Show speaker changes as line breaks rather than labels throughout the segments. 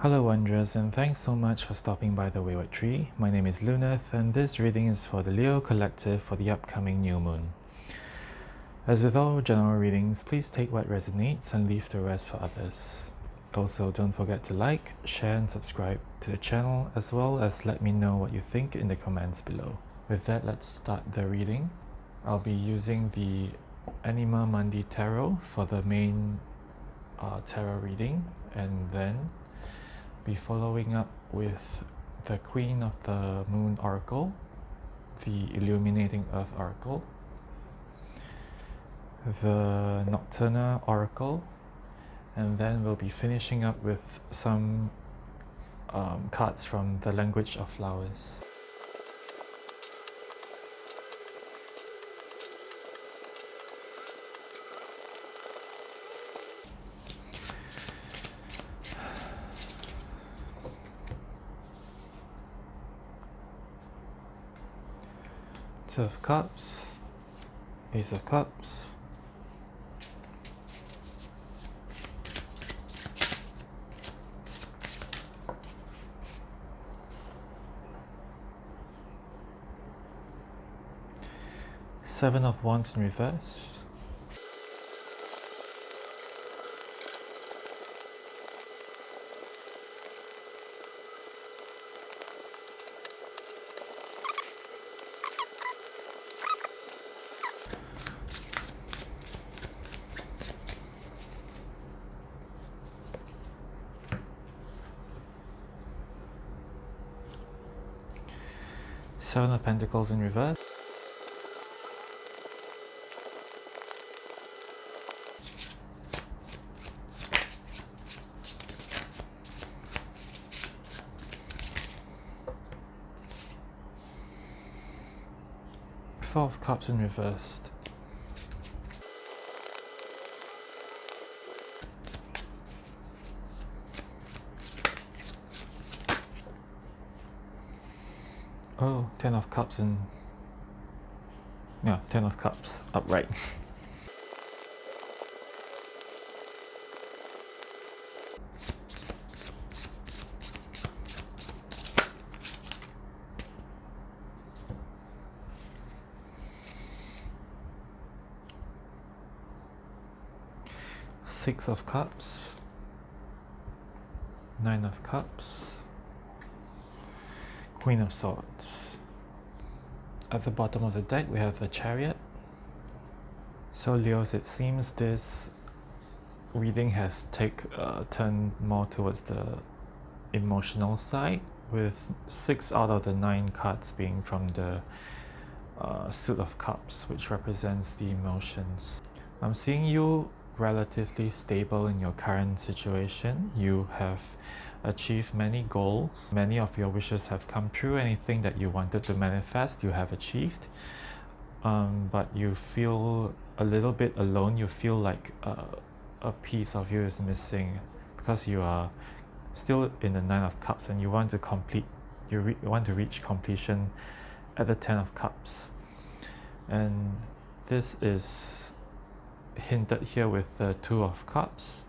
Hello Wanderers, and thanks so much for stopping by the Wayward Tree. My name is Luneth, and this reading is for the Leo Collective for the upcoming new moon. As with all general readings, please take what resonates and leave the rest for others. Also, don't forget to like, share and subscribe to the channel, as well as let me know what you think in the comments below. With that, let's start the reading. I'll be using the Anima Mundi Tarot for the main tarot reading, and then be following up with the Queen of the Moon Oracle, the Illuminating Earth Oracle, the Nocturna Oracle, and then we'll be finishing up with some cards from the Language of Flowers. Two of Cups, Ace of Cups, Seven of Wands in reverse, Seven of Pentacles in reverse, Four of Cups in reversed, oh, Ten of Cups in, yeah, Ten of Cups upright. Six of Cups, Nine of Cups, Queen of Swords. At the bottom of the deck we have the Chariot. So Leos, it seems this reading has turned more towards the emotional side, with 6 out of the 9 cards being from the Suit of Cups, which represents the emotions. I'm seeing you relatively stable in your current situation. You have achieved many goals. Many of your wishes have come true. Anything that you wanted to manifest, you have achieved. But you feel a little bit alone. You feel like a piece of you is missing, because you are still in the Nine of Cups and you want to complete, you want to reach completion at the Ten of Cups. And this is hinted here with the Two of Cups.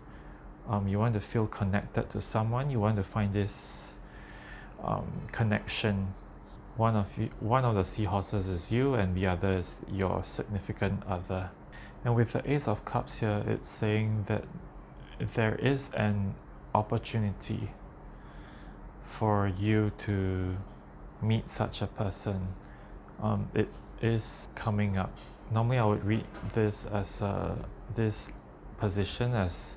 You want to feel connected to someone. You want to find this connection. One of the seahorses is you, and the other is your significant other. And with the Ace of Cups here, it's saying that there is an opportunity for you to meet such a person. It is coming up. Normally I would read this as this position as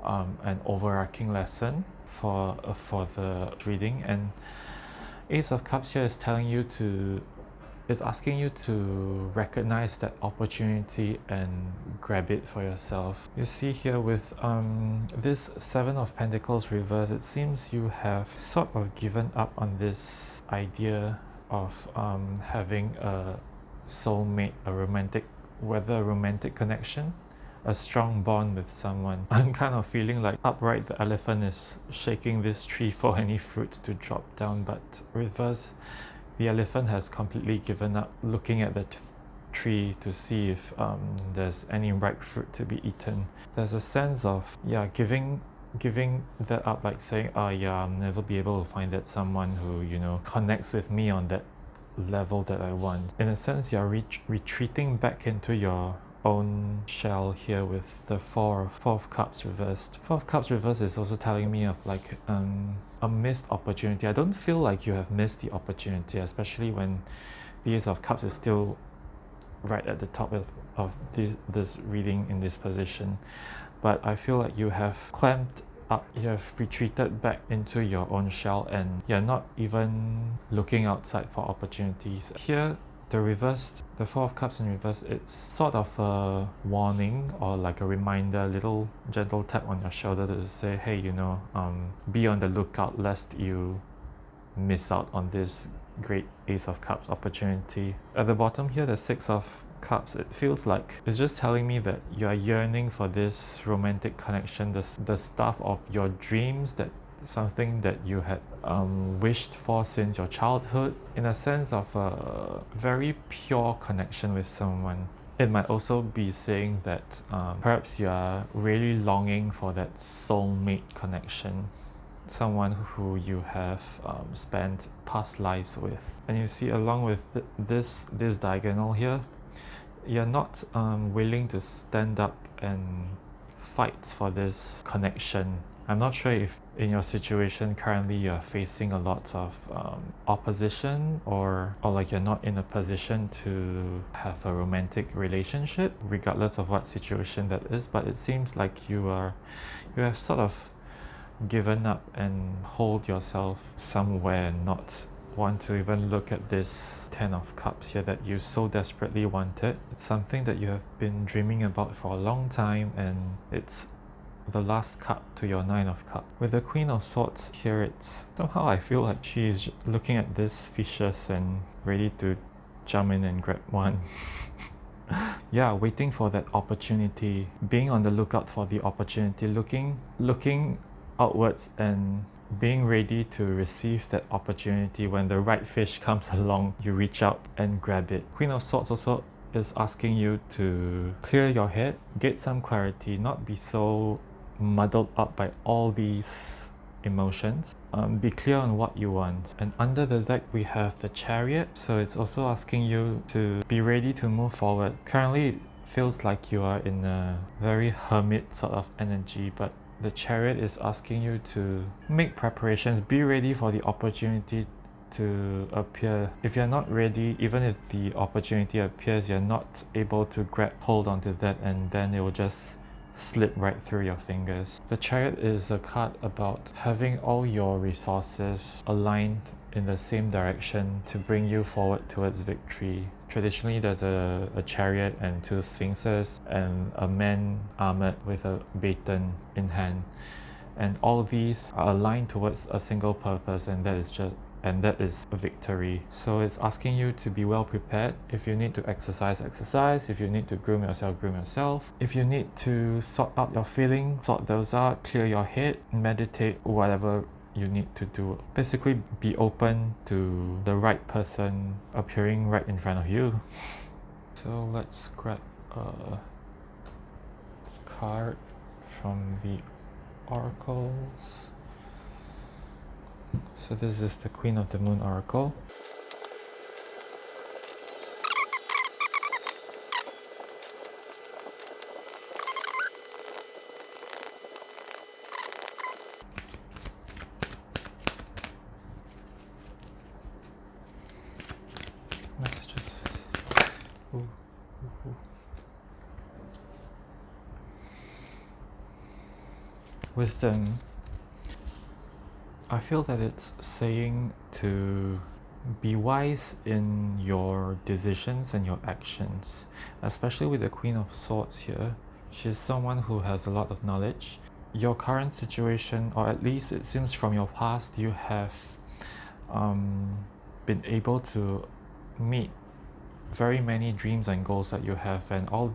an overarching lesson for the reading, and Ace of Cups here is telling you to, is asking you to recognize that opportunity and grab it for yourself. You see here with this Seven of Pentacles reverse, it seems you have sort of given up on this idea of having a soulmate, a romantic, whether a romantic connection, a strong bond with someone. I'm kind of feeling like upright the elephant is shaking this tree for any fruits to drop down, but reverse, the elephant has completely given up looking at the tree to see if there's any ripe fruit to be eaten. There's a sense of, yeah, giving giving that up, like saying, oh yeah, I'll never be able to find that someone who, you know, connects with me on that level that I want. In a sense, you're retreating back into your own shell here with the Four of Cups reversed. Four of Cups reversed is also telling me of like a missed opportunity. I don't feel like you have missed the opportunity, especially when the Ace of Cups is still right at the top of this reading in this position. But I feel like you have clamped up, you have retreated back into your own shell, and you're not even looking outside for opportunities. Here, the Four of Cups in reverse, it's sort of a warning or like a reminder, little gentle tap on your shoulder to say, hey, you know, be on the lookout lest you miss out on this great Ace of Cups opportunity. At the bottom here, the Six of Cups, it feels like it's just telling me that you are yearning for this romantic connection, the stuff of your dreams, that something that you had wished for since your childhood, in a sense of a very pure connection with someone. It might also be saying that perhaps you are really longing for that soulmate connection, someone who you have spent past lives with. And you see, along with this diagonal here, you're not willing to stand up and fight for this connection. I'm not sure if in your situation currently you're facing a lot of opposition, or like you're not in a position to have a romantic relationship, regardless of what situation that is. But it seems like you have sort of given up and hold yourself somewhere and not want to even look at this Ten of Cups here that you so desperately wanted. It's something that you have been dreaming about for a long time, and it's the last cup to your Nine of Cups. With the Queen of Swords here, it's somehow I feel like she's looking at these fishes and ready to jump in and grab one. Yeah, waiting for that opportunity, being on the lookout for the opportunity, looking outwards and being ready to receive that opportunity. When the right fish comes along, you reach out and grab it. Queen of Swords also is asking you to clear your head, get some clarity, not be so muddled up by all these emotions. Be clear on what you want. And under the deck we have the Chariot, so it's also asking you to be ready to move forward. Currently it feels like you are in a very hermit sort of energy, but the Chariot is asking you to make preparations, be ready for the opportunity to appear. If you're not ready, even if the opportunity appears, you're not able to grab hold onto that, and then it will just slip right through your fingers. The Chariot is a card about having all your resources aligned in the same direction to bring you forward towards victory. Traditionally, there's a chariot and two sphinxes and a man armored with a baton in hand, and all these are aligned towards a single purpose, and that is victory. So it's asking you to be well prepared. If you need to exercise. If you need to groom yourself. If you need to sort out your feelings, sort those out, clear your head, meditate, whatever you need to do. Basically, be open to the right person appearing right in front of you. So let's grab a card from the oracles. So this is the Queen of the Moon Oracle. Let's just... Wisdom. I feel that it's saying to be wise in your decisions and your actions, especially with the Queen of Swords here. She's someone who has a lot of knowledge. Your current situation, or at least it seems from your past, you have been able to meet very many dreams and goals that you have, and all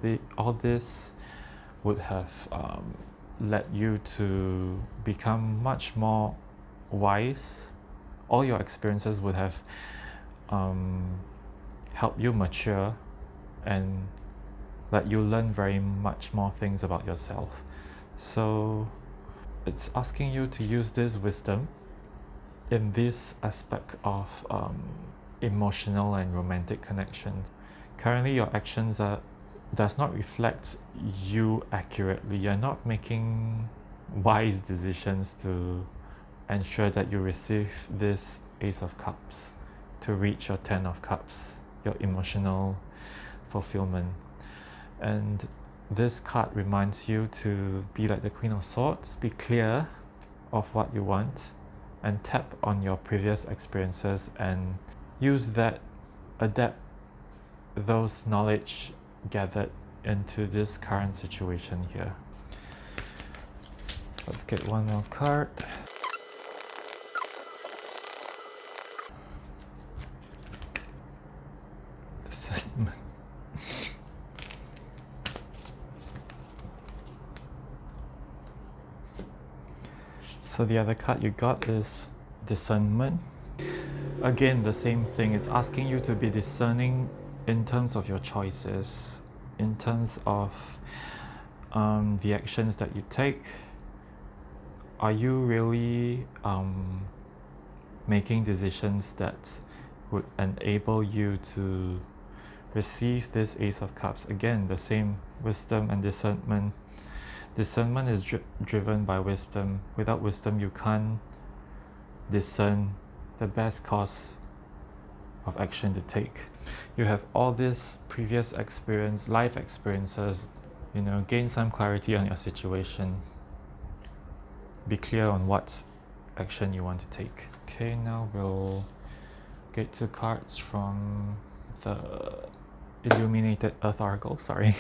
this would have led you to become much more wise. All your experiences would have helped you mature and let you learn very much more things about yourself. So it's asking you to use this wisdom in this aspect of emotional and romantic connections. Currently, your actions does not reflect you accurately. You're not making wise decisions to ensure that you receive this Ace of Cups to reach your Ten of Cups, your emotional fulfillment. And this card reminds you to be like the Queen of Swords, be clear of what you want, and tap on your previous experiences and use that, adapt those knowledge gathered into this current situation here. Let's get one more card. So the other card you got is Discernment. Again, the same thing. It's asking you to be discerning in terms of your choices, in terms of the actions that you take. Are you really making decisions that would enable you to receive this Ace of Cups? Again, the same, wisdom and discernment. Discernment is driven by wisdom. Without wisdom, you can't discern the best course of action to take. You have all this previous experience, life experiences, gain some clarity on your situation. Be clear on what action you want to take. Okay, now we'll get to cards from the Illuminated Earth Oracle, sorry.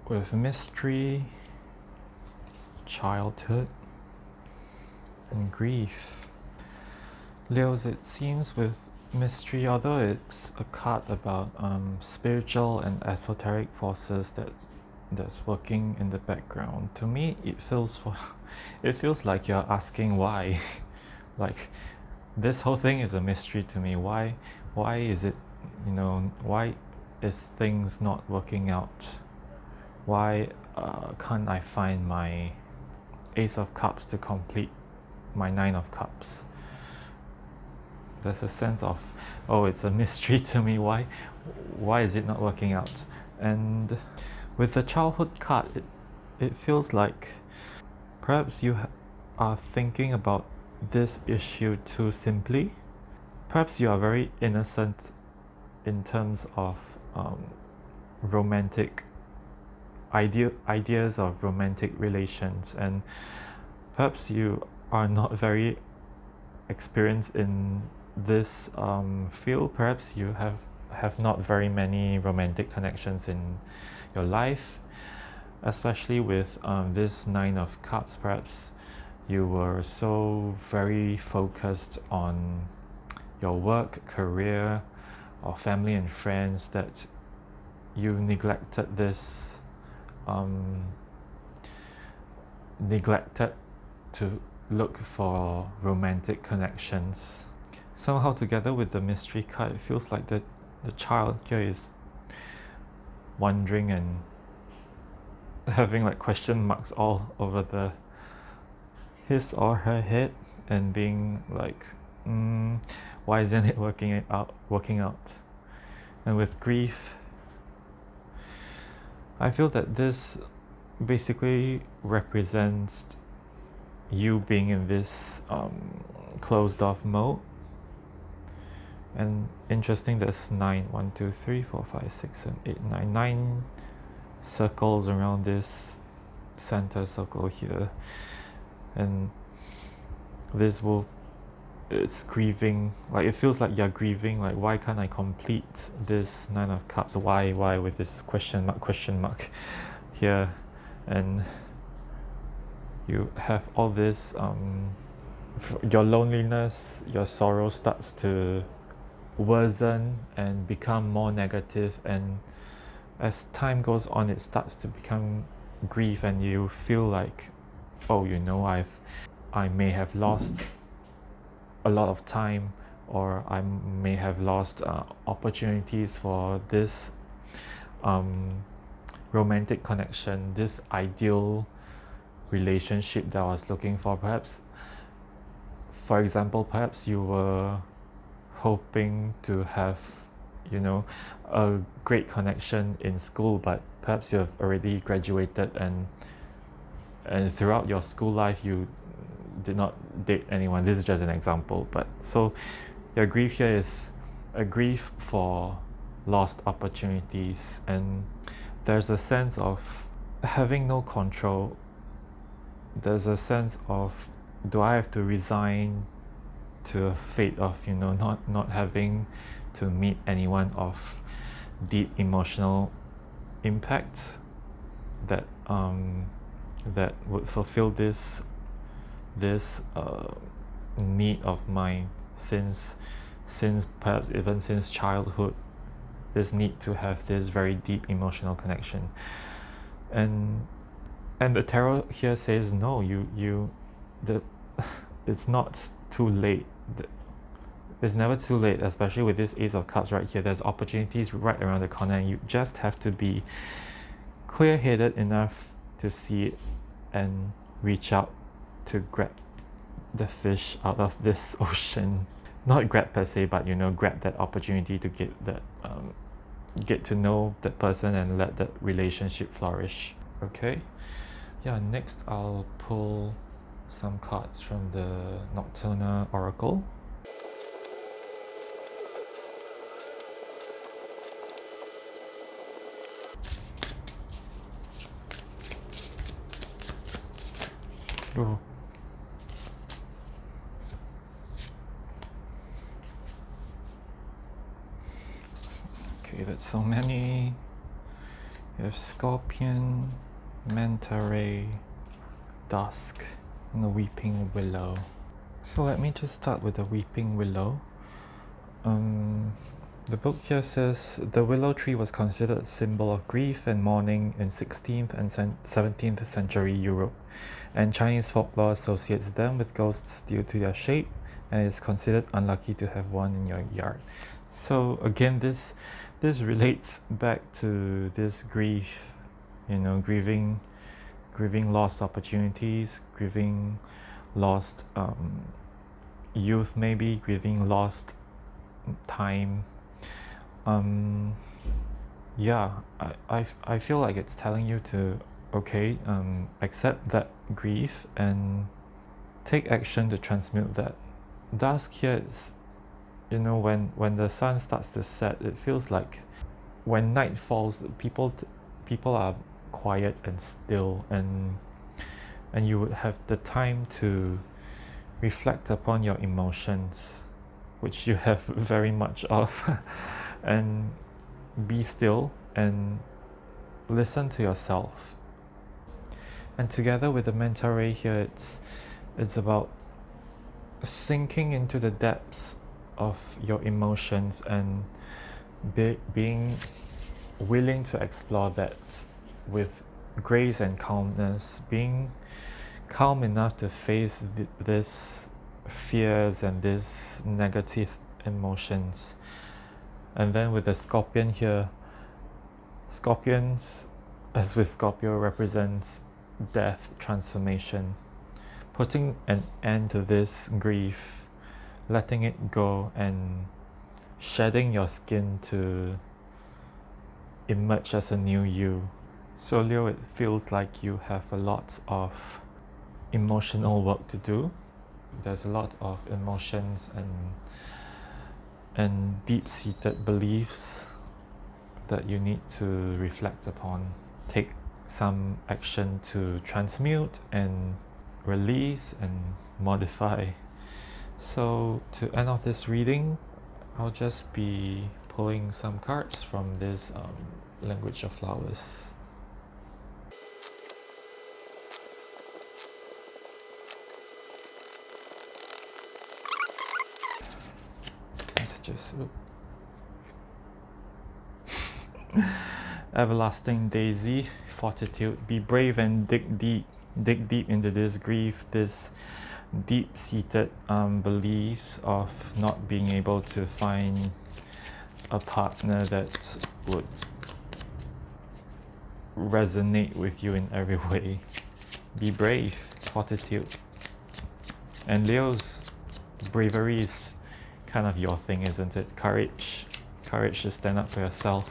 With mystery, childhood, and grief. Leos, it seems with mystery, although it's a card about spiritual and esoteric forces that's working in the background, to me it feels like you're asking why. Like, this whole thing is a mystery to me. Why is it, why is things not working out? Why can't I find my Ace of Cups to complete my Nine of Cups? There's a sense of, oh, it's a mystery to me. Why is it not working out? And with the childhood card, it feels like perhaps you are thinking about this issue too simply. Perhaps you are very innocent in terms of romantic ideas of romantic relations, and perhaps you are not very experienced in this field. Perhaps you have not very many romantic connections in your life, especially with this Nine of Cups. Perhaps you were so very focused on your work, career, or family and friends that you neglected this neglected to look for romantic connections. Somehow, together with the mystery card, it feels like the child here is wondering and having like question marks all over his or her head, and being like, why isn't it working out? And with grief, I feel that this basically represents you being in this closed off mode. And interesting, there's 1, 2, 3, 4, 5, 6, 7, 8, 9 circles around this center circle here. And this it's grieving, like it feels like you're grieving, like why can't I complete this Nine of Cups? Why with this question mark here? And you have all this your loneliness, your sorrow starts to worsen and become more negative, and as time goes on it starts to become grief, and you feel like, oh, I may have lost a lot of time, or I may have lost opportunities for this romantic connection, this ideal relationship that I was looking for. Perhaps, for example, perhaps you were hoping to have, a great connection in school, but perhaps you have already graduated, and throughout your school life you did not date anyone. This is just an example, but so your grief here is a grief for lost opportunities, and there's a sense of having no control. There's a sense of, do I have to resign to a fate of not having to meet anyone of deep emotional impact that that would fulfill this need of mine since perhaps even since childhood, this need to have this very deep emotional connection. And the tarot here says, no, it's not too late. It's never too late, especially with this Ace of Cups right here. There's opportunities right around the corner, and you just have to be clear-headed enough to see it and reach out to grab the fish out of this ocean. Not grab per se, but grab that opportunity to get to know that person and let that relationship flourish. Okay, yeah, next I'll pull some cards from the Nocturna Oracle. Oh. Okay, that's so many. You have Scorpion, Manta Ray, Dusk, and the Weeping Willow. So let me just start with the Weeping Willow. The book here says the willow tree was considered a symbol of grief and mourning in 16th and 17th century Europe, and Chinese folklore associates them with ghosts due to their shape, and is considered unlucky to have one in your yard. So again, this relates back to this grief, grieving lost opportunities, grieving lost youth, maybe grieving lost time. Yeah, I feel like it's telling you to accept that grief and take action to transmute that. Dusk here is, when the sun starts to set, it feels like when night falls, people are quiet and still, and you would have the time to reflect upon your emotions, which you have very much of, and be still and listen to yourself. And together with the Manta Ray here, it's about sinking into the depths of your emotions and being willing to explore that with grace and calmness, being calm enough to face this fears and these negative emotions. And then with the Scorpion here, Scorpions, as with Scorpio, represents death, transformation, putting an end to this grief, letting it go, and shedding your skin to emerge as a new you. So Leo, it feels like you have a lot of emotional work to do. There's a lot of emotions and deep-seated beliefs that you need to reflect upon, take some action to transmute and release and modify. So to end off this reading, I'll just be pulling some cards from this Language of Flowers. just... Everlasting Daisy, fortitude. Be brave and dig deep. Dig deep into this grief, this deep-seated beliefs of not being able to find a partner that would resonate with you in every way. Be brave, fortitude. And Leo's bravery is kind of your thing, isn't it? Courage. Courage to stand up for yourself.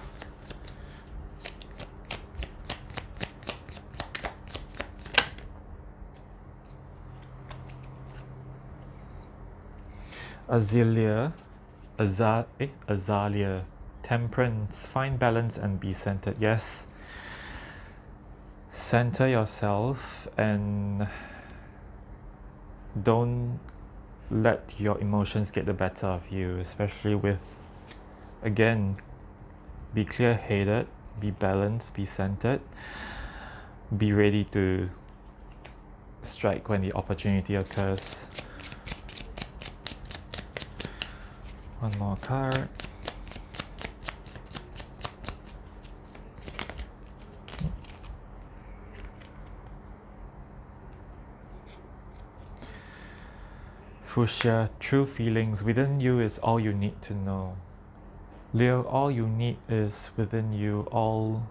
Azalea, temperance, find balance and be centered. Yes, center yourself and don't let your emotions get the better of you, especially with, again, be clear-headed, be balanced, be centered, be ready to strike when the opportunity occurs. One more card. Fuchsia, true feelings within you is all you need to know. Leo, all you need is within you. All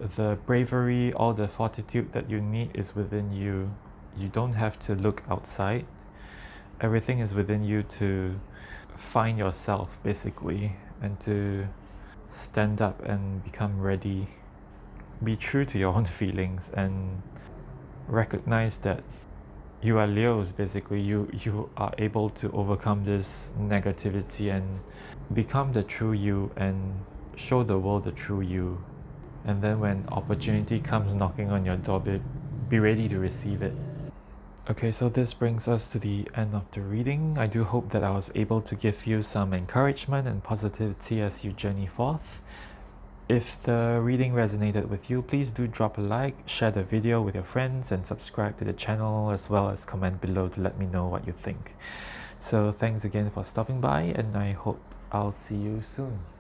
the bravery, all the fortitude that you need is within you. You don't have to look outside. Everything is within you to find yourself, basically, and to stand up and become ready. Be true to your own feelings and recognize that you are Leos, basically. You are able to overcome this negativity and become the true you and show the world the true you. And then when opportunity comes knocking on your door, be ready to receive it. Okay, so this brings us to the end of the reading. I do hope that I was able to give you some encouragement and positivity as you journey forth. If the reading resonated with you, please do drop a like, share the video with your friends, and subscribe to the channel, as well as comment below to let me know what you think. So thanks again for stopping by, and I hope I'll see you soon.